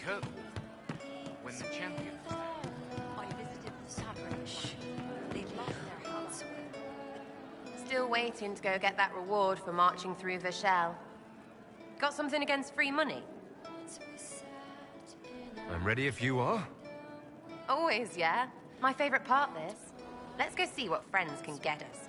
curtain when the champion was there. I visited the Sabres. They've lost their hearts. Still waiting to go get that reward for marching through Vachel. Got something against free money? I'm ready if you are. Always, yeah. My favorite part, this. Let's go see what friends can get us.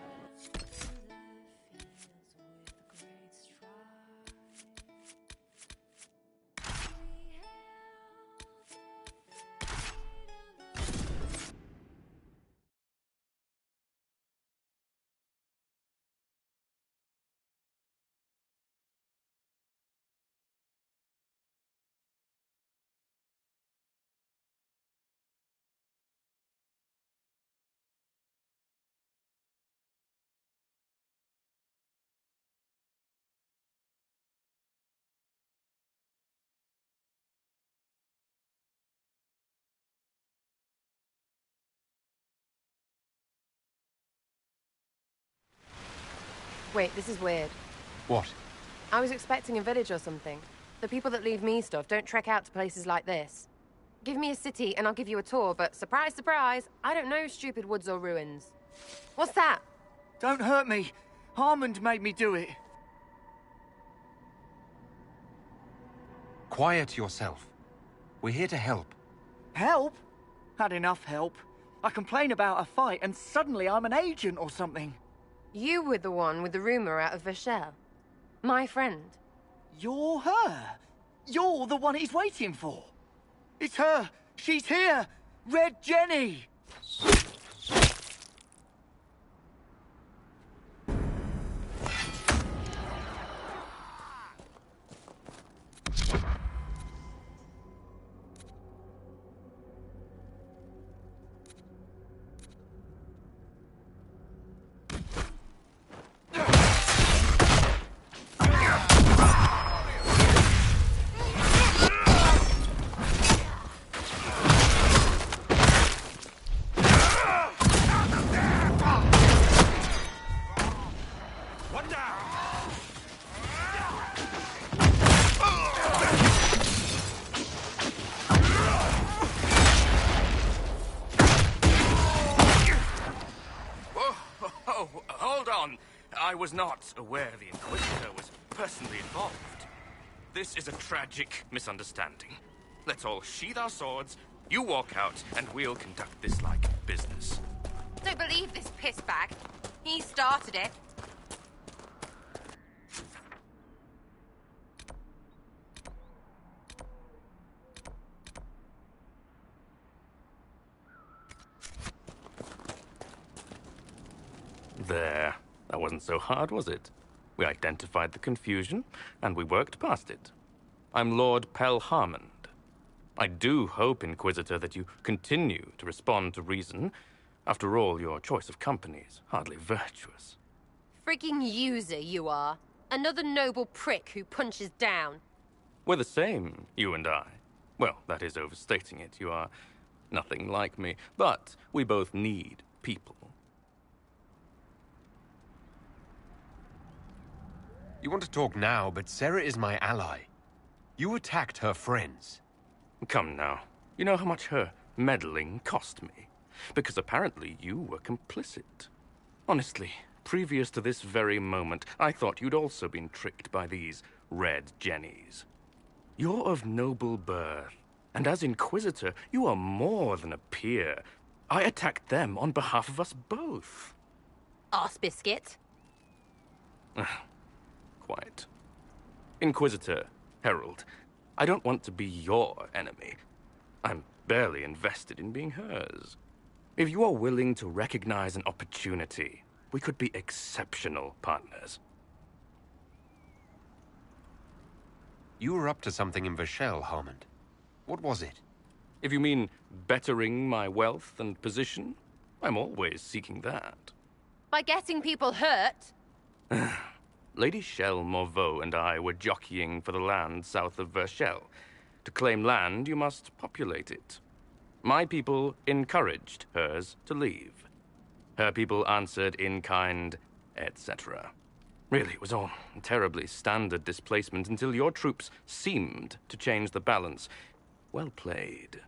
Wait, this is weird. What? I was expecting a village or something. The people that leave me stuff don't trek out to places like this. Give me a city and I'll give you a tour, but surprise, surprise, I don't know stupid woods or ruins. What's that? Don't hurt me. Harmond made me do it. Quiet yourself. We're here to help. Help? Had enough help. I complain about a fight and suddenly I'm an agent or something. You were the one with the rumor out of Vachel. My friend. You're her. You're the one he's waiting for. It's her. She's here. Red Jenny. I was not aware the Inquisitor was personally involved. This is a tragic misunderstanding. Let's all sheath our swords, you walk out, and we'll conduct this like business. Don't believe this pissbag. He started it. There. That wasn't so hard, was it? We identified the confusion, and we worked past it. I'm Lord Pelharmond. I do hope, Inquisitor, that you continue to respond to reason. After all, your choice of company is hardly virtuous. Freaking user, you are. Another noble prick who punches down. We're the same, you and I. Well, that is overstating it. You are nothing like me. But we both need people. You want to talk now, but Sarah is my ally. You attacked her friends. Come now. You know how much her meddling cost me. Because apparently you were complicit. Honestly, previous to this very moment, I thought you'd also been tricked by these red jennies. You're of noble birth, and as Inquisitor, you are more than a peer. I attacked them on behalf of us both. Arse biscuit. Quite. Inquisitor, Herald, I don't want to be your enemy. I'm barely invested in being hers. If you are willing to recognize an opportunity, we could be exceptional partners. You were up to something in Vachel, Harmond. What was it? If you mean bettering my wealth and position, I'm always seeking that. By getting people hurt? Lady Shell Morveau and I were jockeying for the land south of Vachel. To claim land, you must populate it. My people encouraged hers to leave. Her people answered in kind, etc. Really, it was all terribly standard displacement until your troops seemed to change the balance. Well played.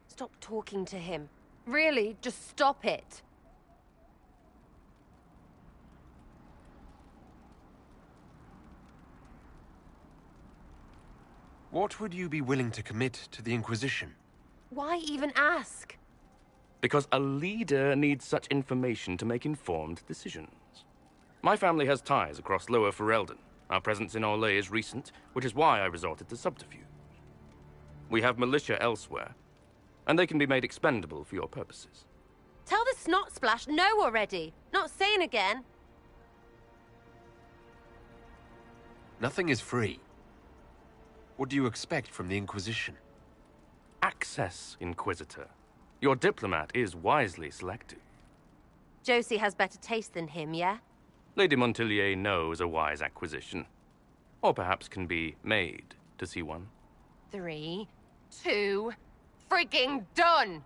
Stop talking to him. Really, just stop it. What would you be willing to commit to the Inquisition? Why even ask? Because a leader needs such information to make informed decisions. My family has ties across Lower Ferelden. Our presence in Orlais is recent, which is why I resorted to subterfuge. We have militia elsewhere, and they can be made expendable for your purposes. Tell the snot splash no already. Not saying again. Nothing is free. What do you expect from the Inquisition? Access, Inquisitor. Your diplomat is wisely selected. Josie has better taste than him, yeah? Lady Montilier knows a wise acquisition. Or perhaps can be made to see one. 3, 2, freaking done!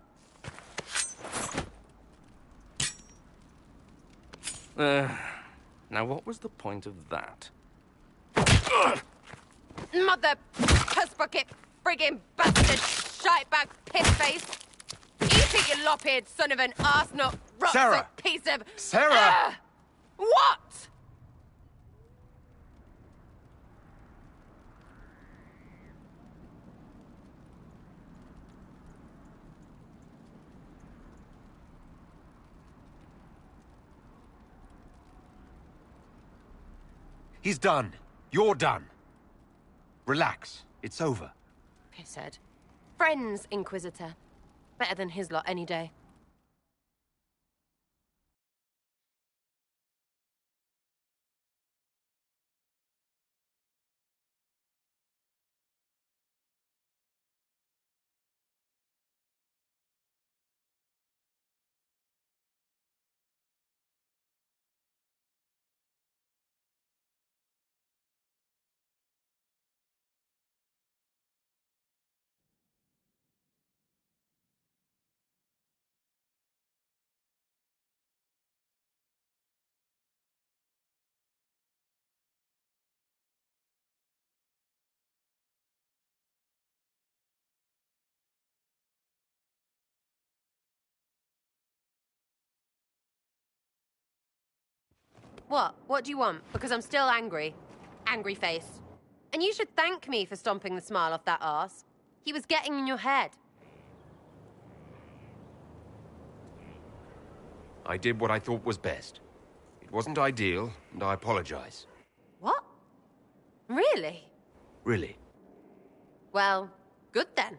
Now what was the point of that? Mother puss bucket, friggin' bastard, shitebag, piss-face! Eat it, you lop-eared son of an arsenal, Sarah! piece of... Sarah! What? He's done. You're done. Relax. It's over. Pisshead. Friends, Inquisitor. Better than his lot any day. What? What do you want? Because I'm still angry. Angry face. And you should thank me for stomping the smile off that arse. He was getting in your head. I did what I thought was best. It wasn't ideal, and I apologize. What? Really? Really. Well, good then.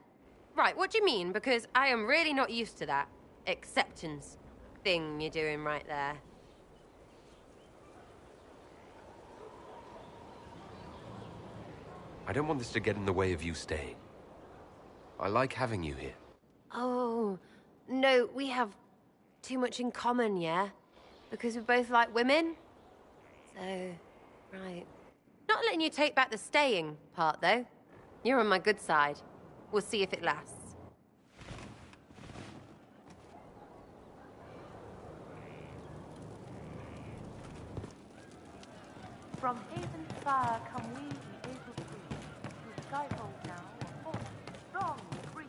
Right, what do you mean? Because I am really not used to that acceptance thing you're doing right there. I don't want this to get in the way of you staying. I like having you here. Oh, no, we have too much in common, yeah? Because we both like women? So, right. Not letting you take back the staying part, though. You're on my good side. We'll see if it lasts. From haven far come we, the able free, to skyfold now, a force strong and free.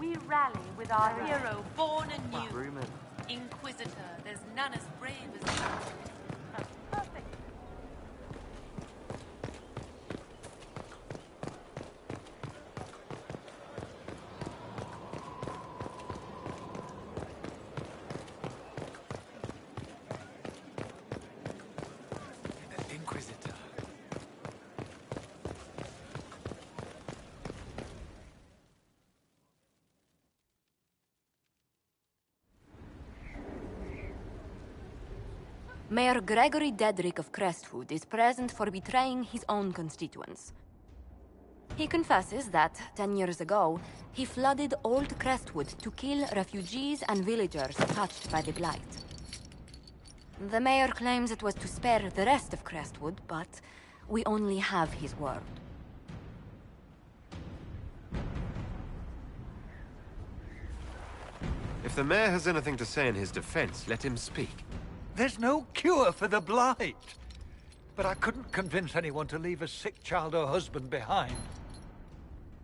We rally with our hero born anew. Inquisitor, there's none as brave as you. Perfect. Inquisitor. Mayor Gregory Dedrick of Crestwood is present for betraying his own constituents. He confesses that, 10 years ago, he flooded Old Crestwood to kill refugees and villagers touched by the Blight. The mayor claims it was to spare the rest of Crestwood, but we only have his word. If the mayor has anything to say in his defense, let him speak. There's no cure for the Blight. But I couldn't convince anyone to leave a sick child or husband behind.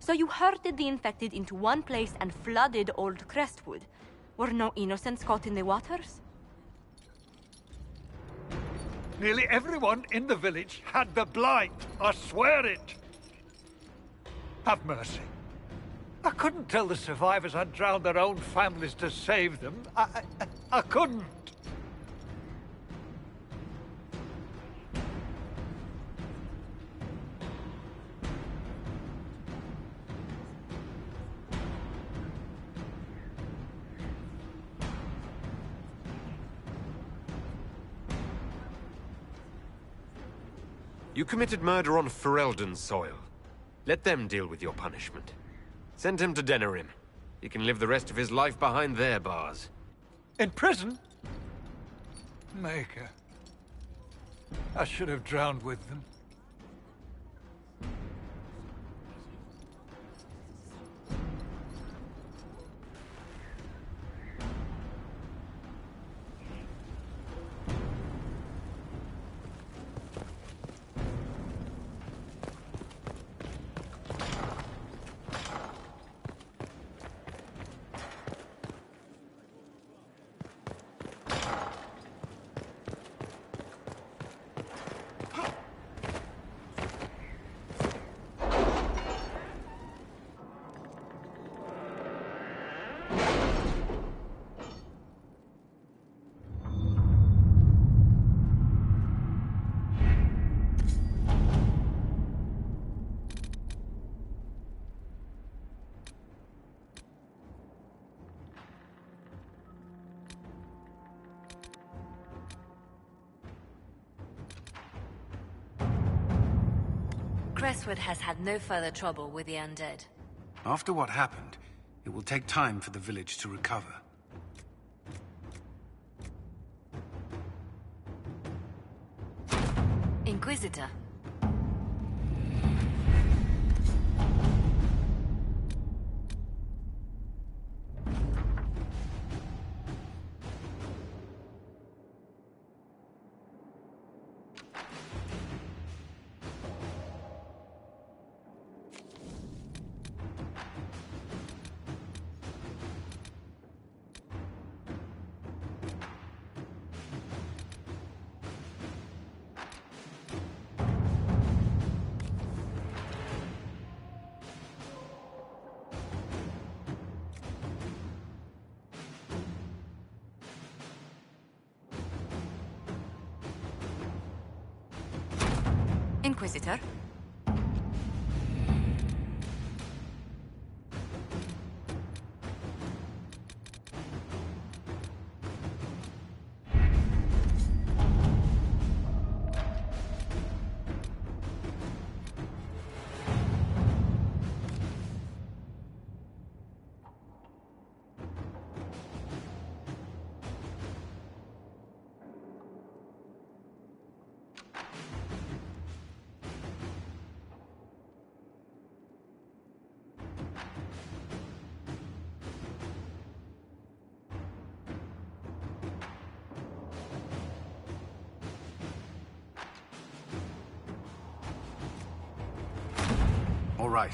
So you herded the infected into one place and flooded Old Crestwood. Were no innocents caught in the waters? Nearly everyone in the village had the blight. I swear it. Have mercy. I couldn't tell the survivors I'd drowned their own families to save them. I couldn't. You committed murder on Ferelden's soil. Let them deal with your punishment. Send him to Denerim. He can live the rest of his life behind their bars. In prison? Maker. I should have drowned with them. Crestwood has had no further trouble with the undead. After what happened, it will take time for the village to recover. Inquisitor. Inquisitor? All right.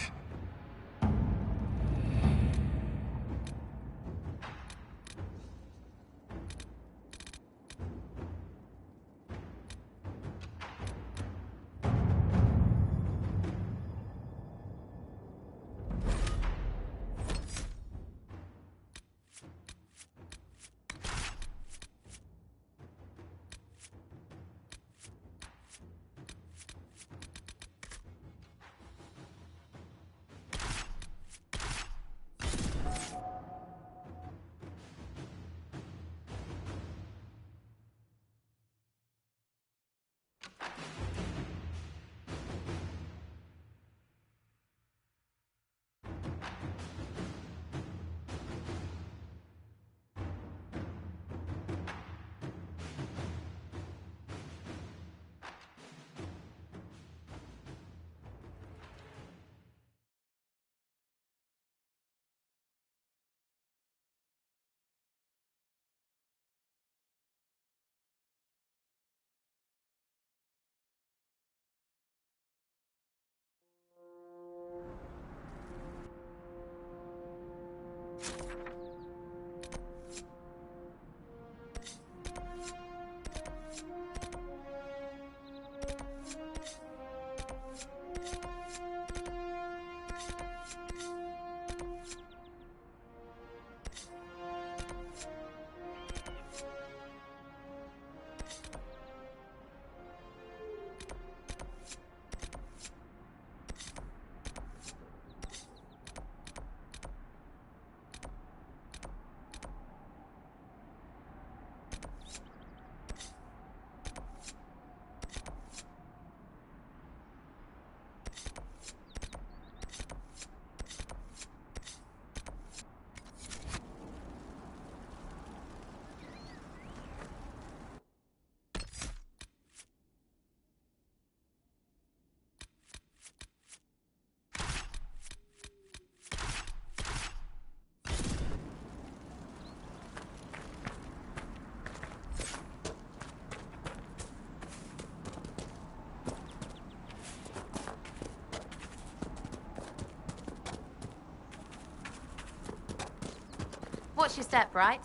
Watch your step, right?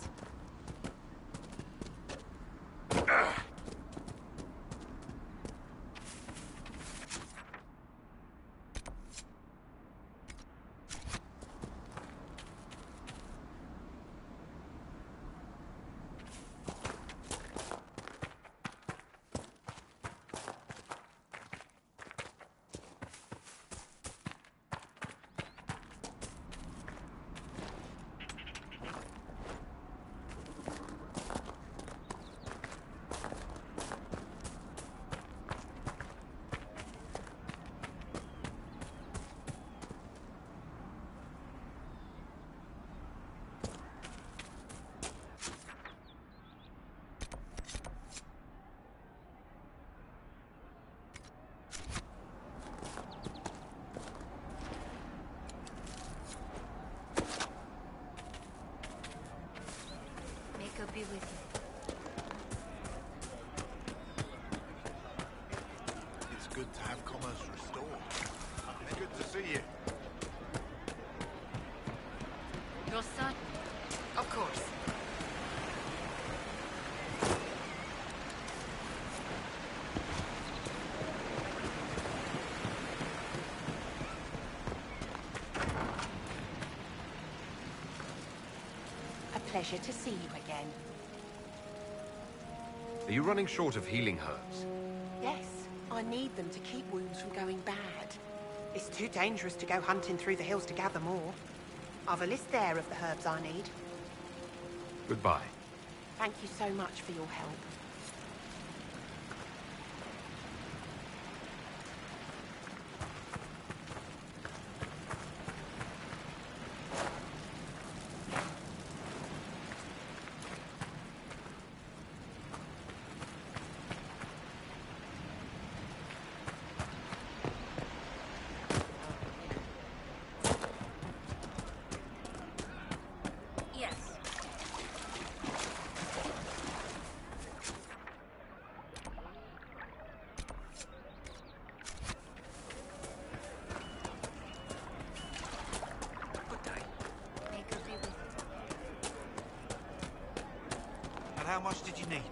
May God be with you. It's good to have commerce restored. It's good to see you. You're certain? Of course. A pleasure to see you again. Are you running short of healing herbs? Yes, I need them to keep wounds from going bad. It's too dangerous to go hunting through the hills to gather more. I've a list there of the herbs I need. Goodbye. Thank you so much for your help. Yes. Good day. May God be with you. And how much did you need?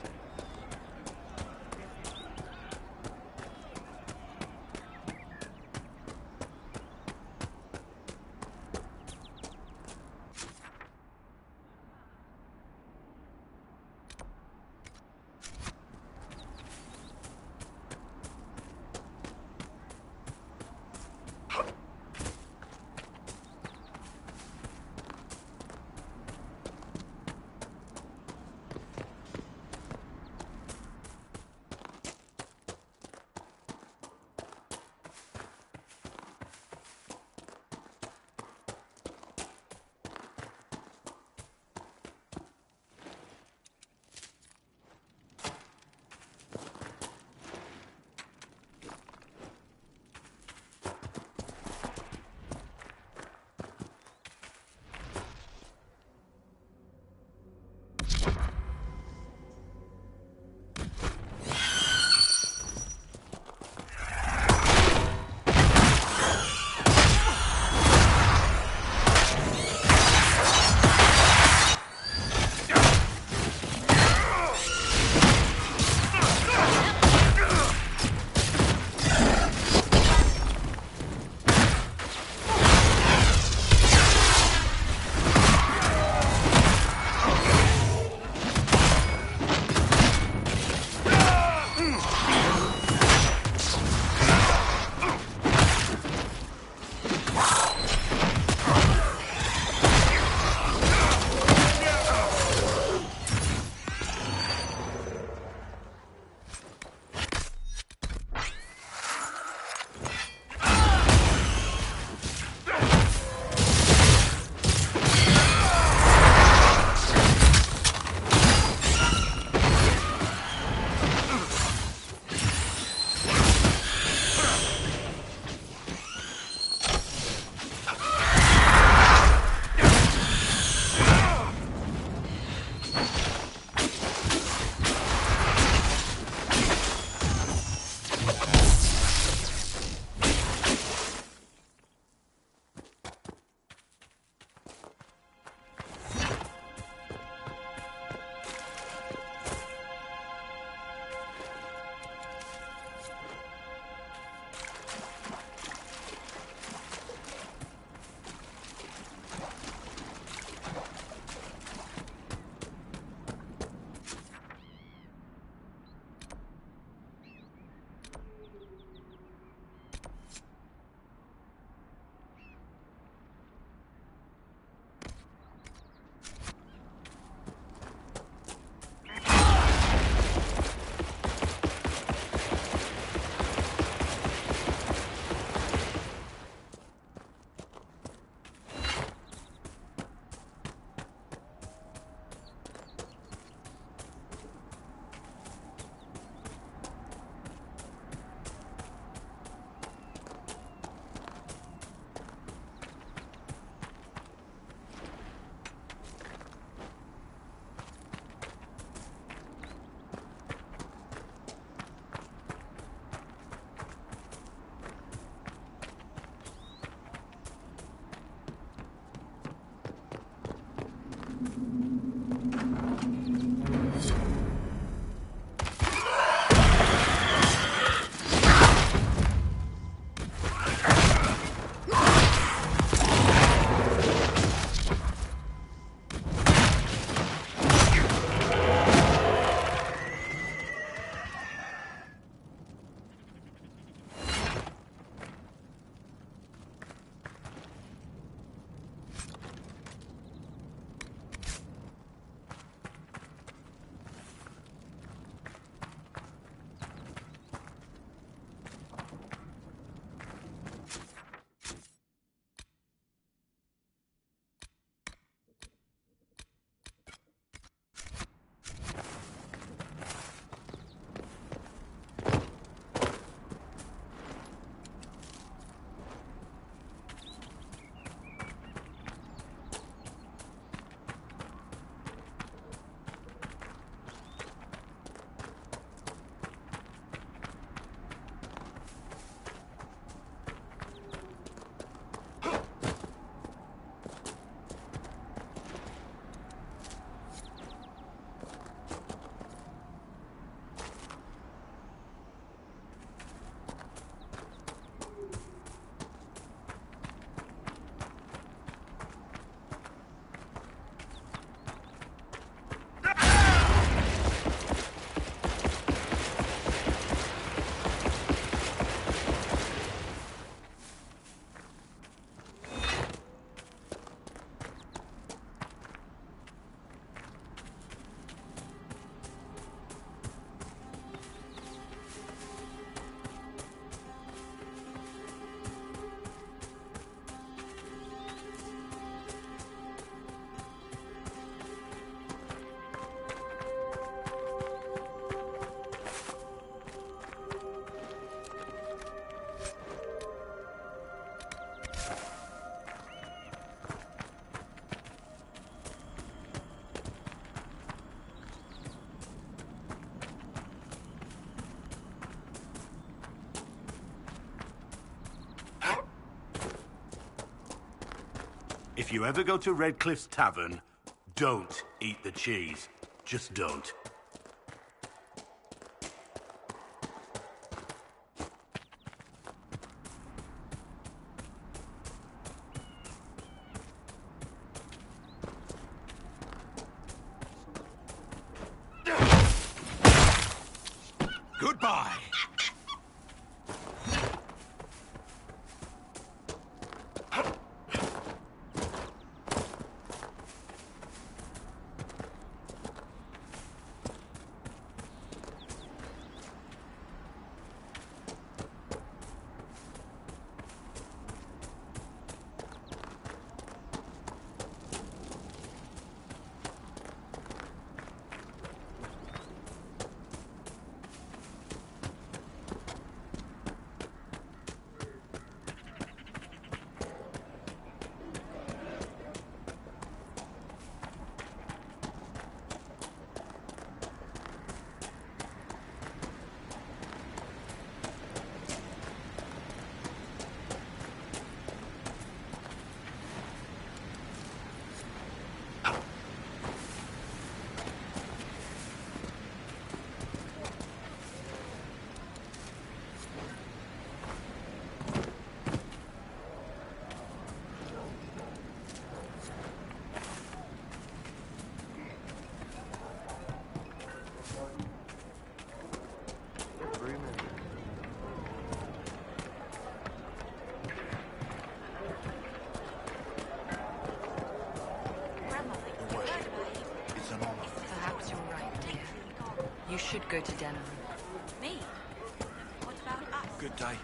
If you ever go to Redcliffe's Tavern, don't eat the cheese. Just don't. Goodbye! Perhaps you're right, dear. You should go to Denerim. Me? What about us? Good day.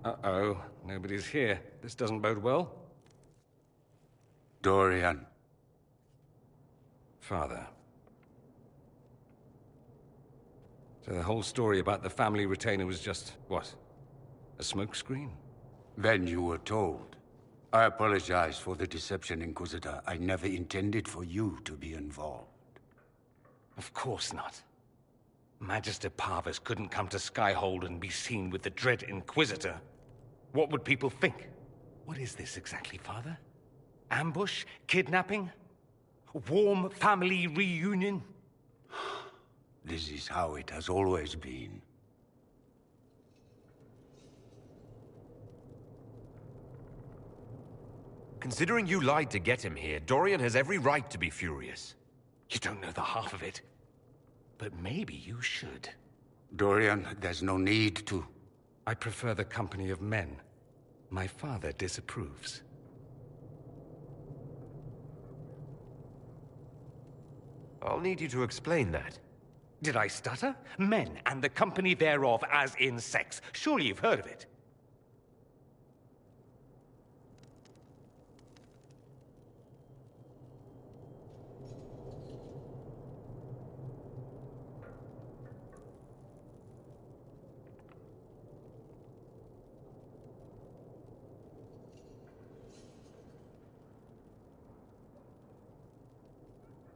Uh-oh, nobody's here. This doesn't bode well. Dorian. Father. So the whole story about the family retainer was just, what? A smokescreen? Then you were told. I apologize for the deception, Inquisitor. I never intended for you to be involved. Of course not. Magister Parvus couldn't come to Skyhold and be seen with the dread Inquisitor. What would people think? What is this exactly, Father? Ambush? Kidnapping? Warm family reunion? This is how it has always been. Considering you lied to get him here, Dorian has every right to be furious. You don't know the half of it. But maybe you should. Dorian, there's no need to. I prefer the company of men. My father disapproves. I'll need you to explain that. Did I stutter? Men and the company thereof as in sex. Surely you've heard of it.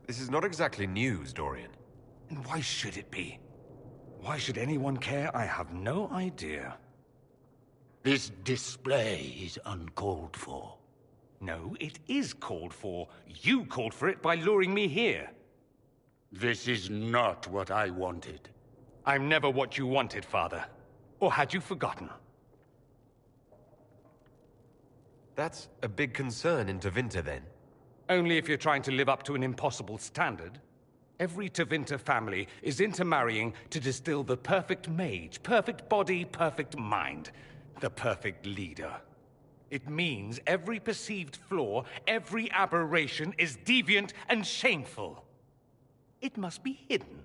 This is not exactly news, Dorian. And why should it be? Why should anyone care? I have no idea. This display is uncalled for. No, it is called for. You called for it by luring me here. This is not what I wanted. I'm never what you wanted, Father. Or had you forgotten? That's a big concern in Tevinter, then. Only if you're trying to live up to an impossible standard. Every Tevinter family is intermarrying to distill the perfect mage, perfect body, perfect mind. The perfect leader. It means every perceived flaw, every aberration is deviant and shameful. It must be hidden.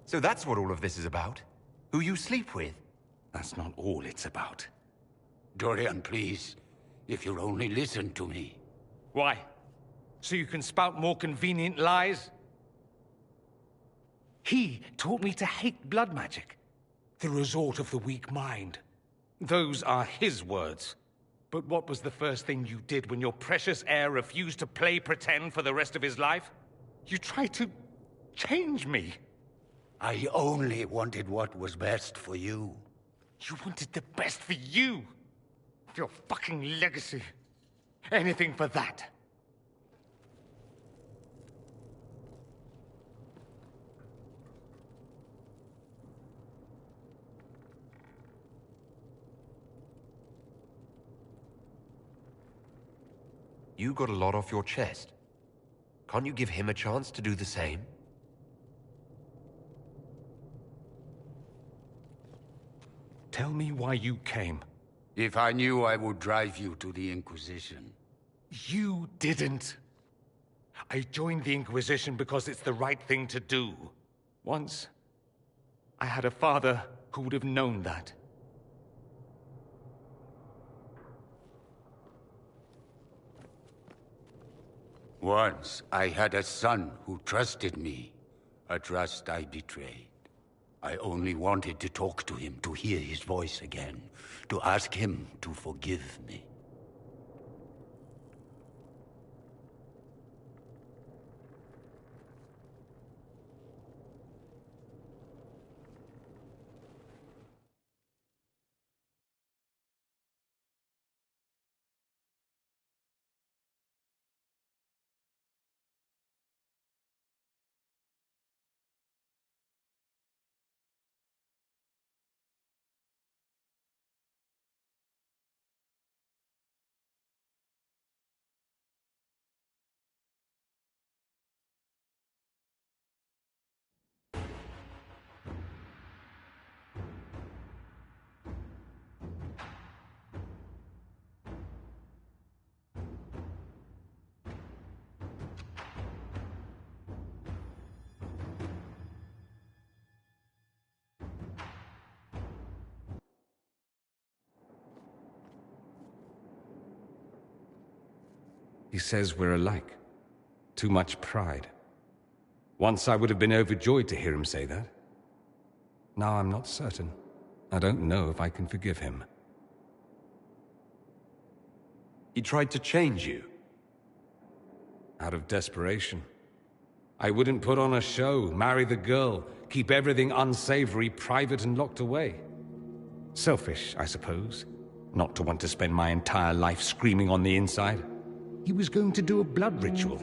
So that's what all of this is about? Who you sleep with? That's not all it's about. Dorian, please. If you'll only listen to me. Why? So you can spout more convenient lies? He taught me to hate blood magic. The resort of the weak mind. Those are his words. But what was the first thing you did when your precious heir refused to play pretend for the rest of his life? You tried to change me. I only wanted what was best for you. You wanted the best for you. Your fucking legacy. Anything for that. You got a lot off your chest. Can't you give him a chance to do the same? Tell me why you came. If I knew, I would drive you to the Inquisition. You didn't. I joined the Inquisition because it's the right thing to do. Once, I had a father who would have known that. Once, I had a son who trusted me. A trust I betrayed. I only wanted to talk to him, to hear his voice again, to ask him to forgive me. He says we're alike. Too much pride. Once I would have been overjoyed to hear him say that. Now I'm not certain. I don't know if I can forgive him. He tried to change you? Out of desperation. I wouldn't put on a show, marry the girl, keep everything unsavory, private and locked away. Selfish, I suppose. Not to want to spend my entire life screaming on the inside. He was going to do a blood ritual.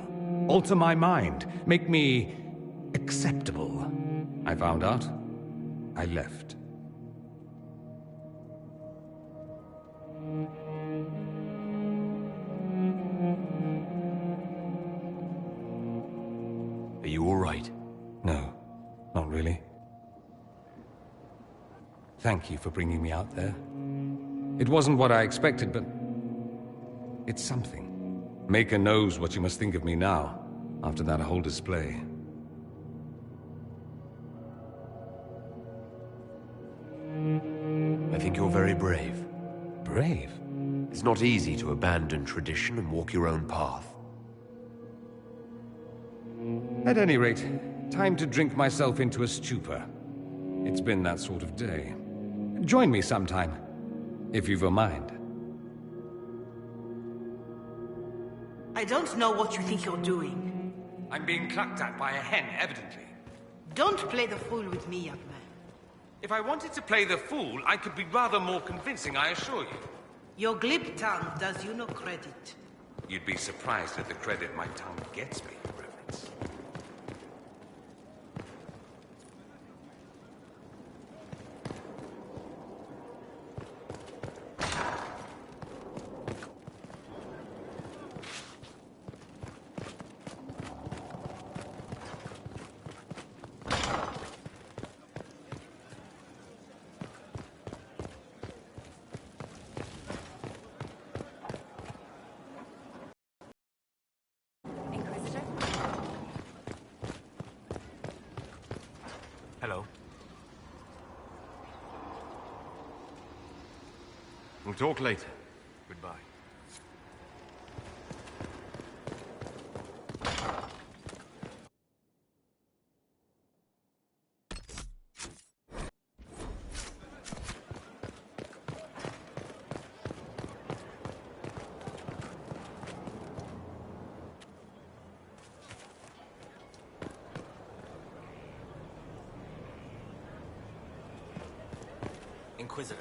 Alter my mind. Make me acceptable. I found out. I left. Are you all right? No, not really. Thank you for bringing me out there. It wasn't what I expected, but it's something. Maker knows what you must think of me now, after that whole display. I think you're very brave. Brave? It's not easy to abandon tradition and walk your own path. At any rate, time to drink myself into a stupor. It's been that sort of day. Join me sometime, if you've a mind. I don't know what you think you're doing. I'm being clucked at by a hen, evidently. Don't play the fool with me, young man. If I wanted to play the fool, I could be rather more convincing, I assure you. Your glib tongue does you no credit. You'd be surprised at the credit my tongue gets me, Reverence. We'll talk later. Goodbye. Inquisitor.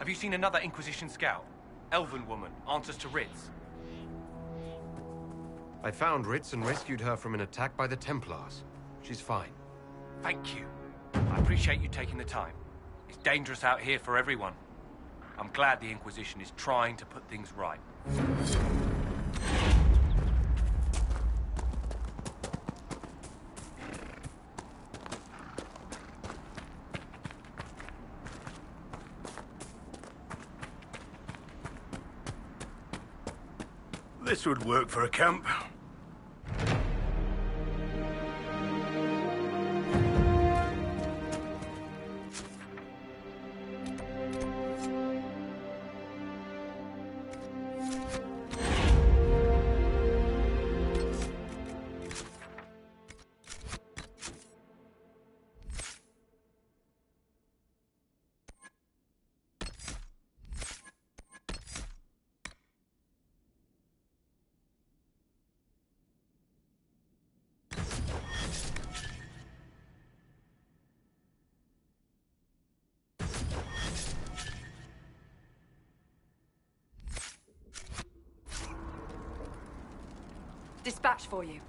Have you seen another Inquisition scout? Elven woman, answers to Ritz. I found Ritz and rescued her from an attack by the Templars. She's fine. Thank you. I appreciate you taking the time. It's dangerous out here for everyone. I'm glad the Inquisition is trying to put things right. This would work for a camp. Dispatch for you.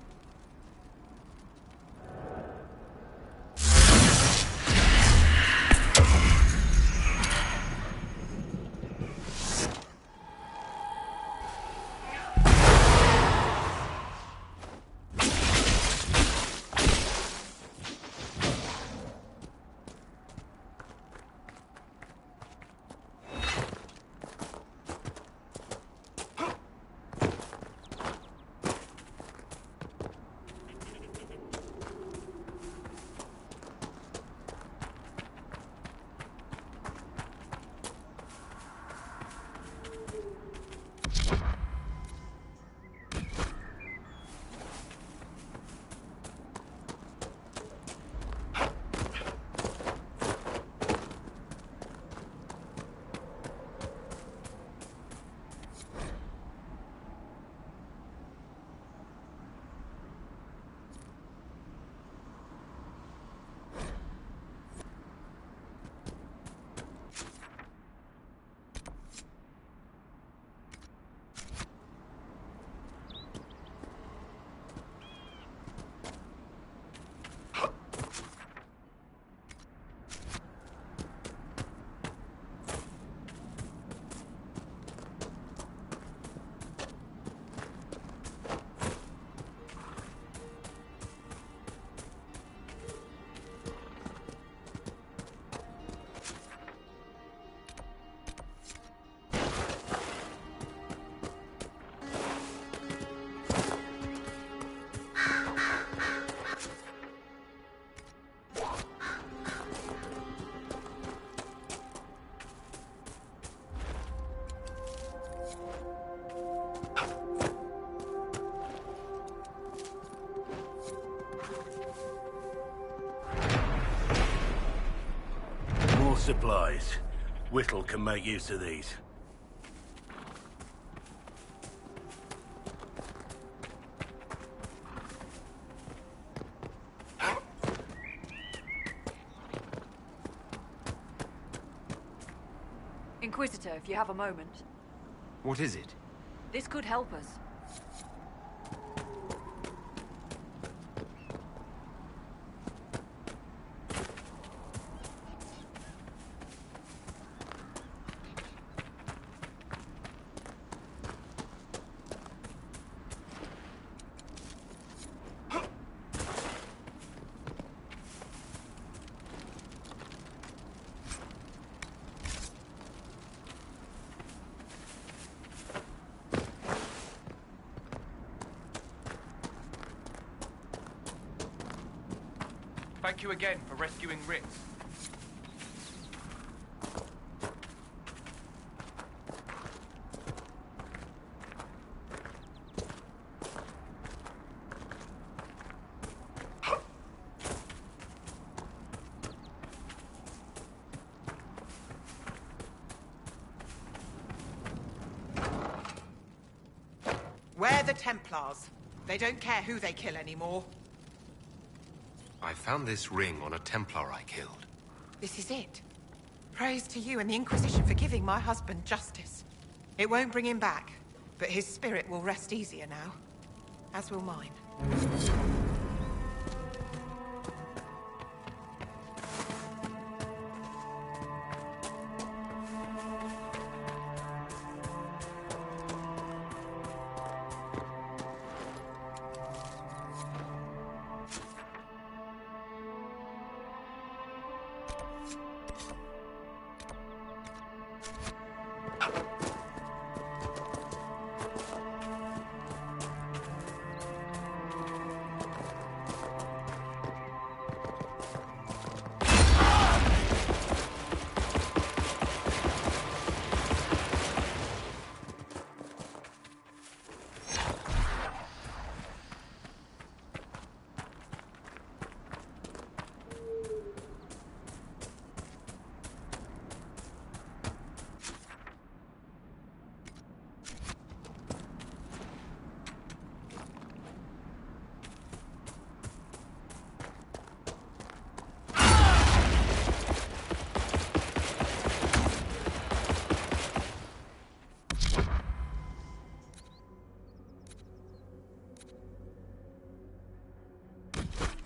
Supplies. Whittle can make use of these. Inquisitor, if you have a moment. What is it? This could help us. Thank you again for rescuing Ritz. We're the Templars. They don't care who they kill anymore. I found this ring on a Templar I killed. This is it. praise to you and the Inquisition for giving my husband justice. It won't bring him back, but his spirit will rest easier now, as will mine.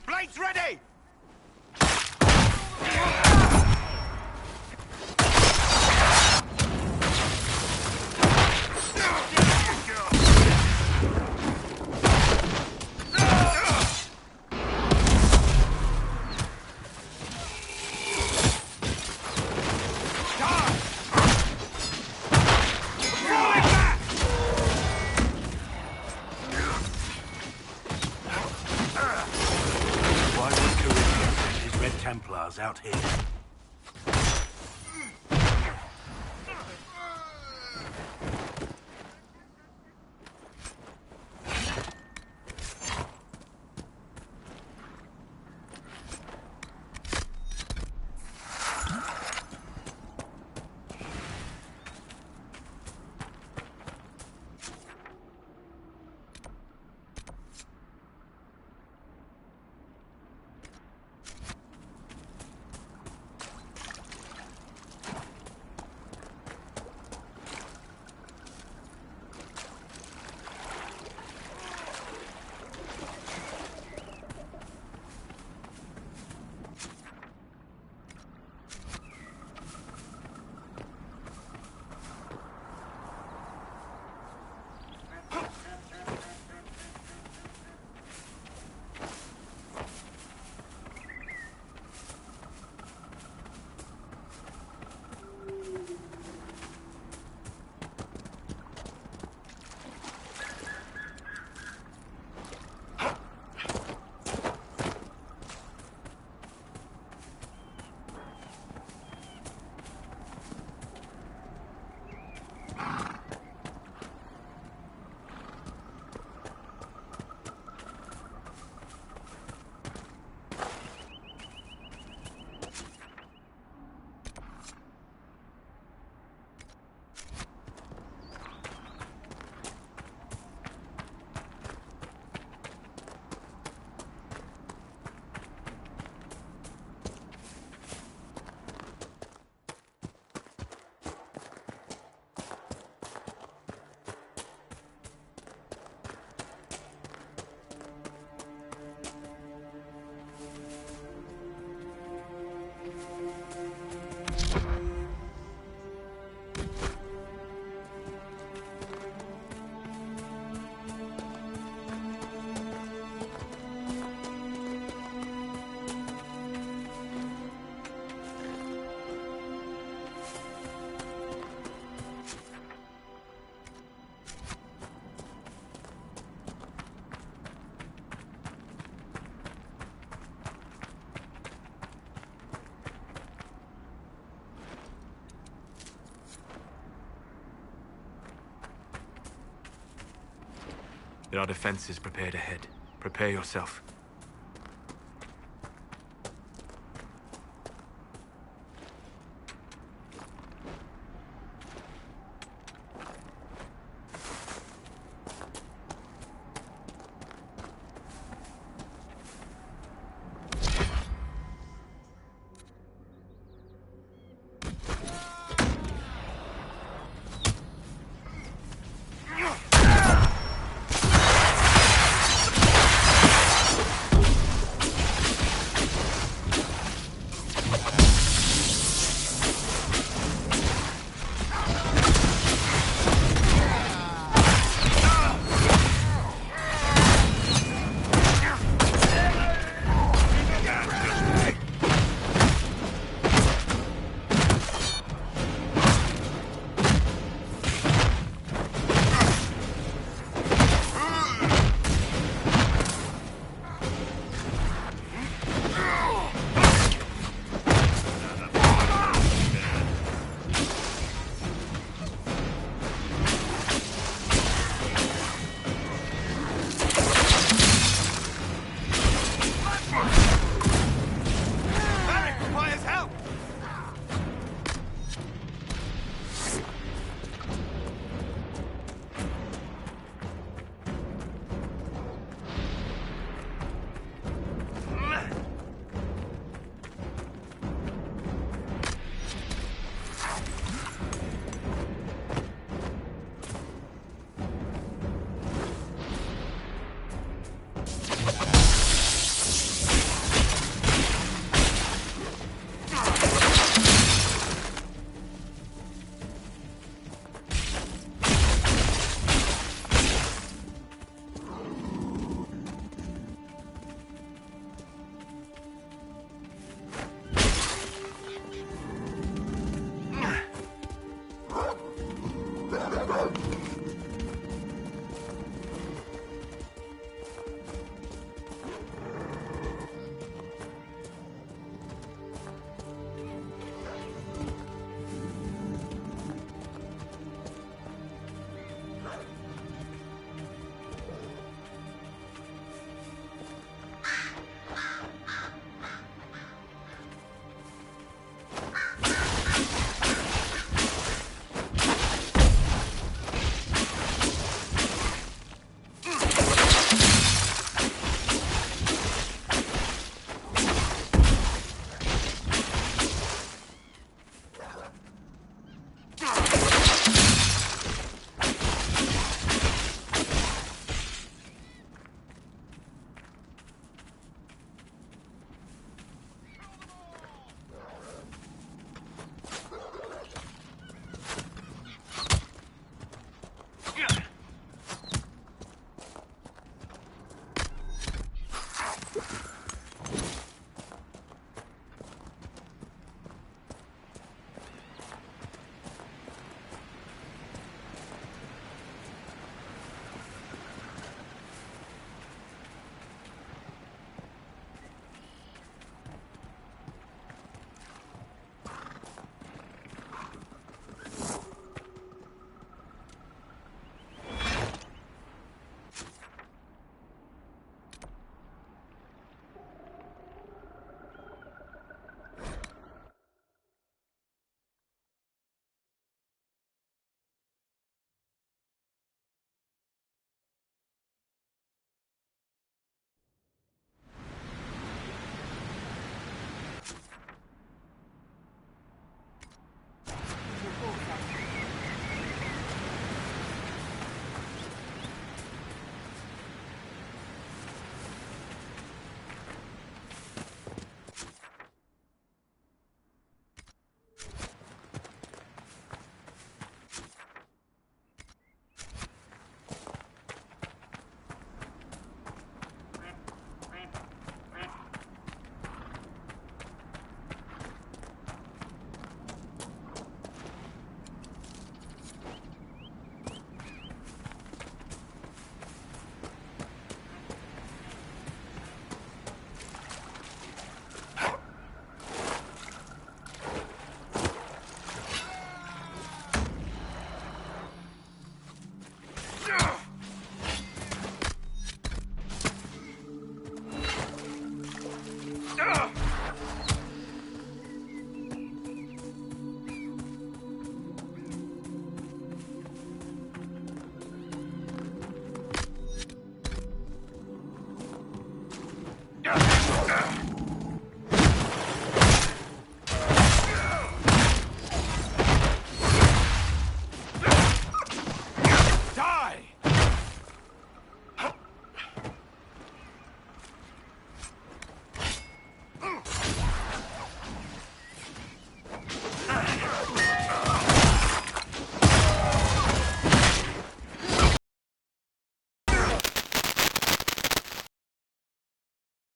Blades ready! Templars out here. There are defenses prepared ahead. Prepare yourself.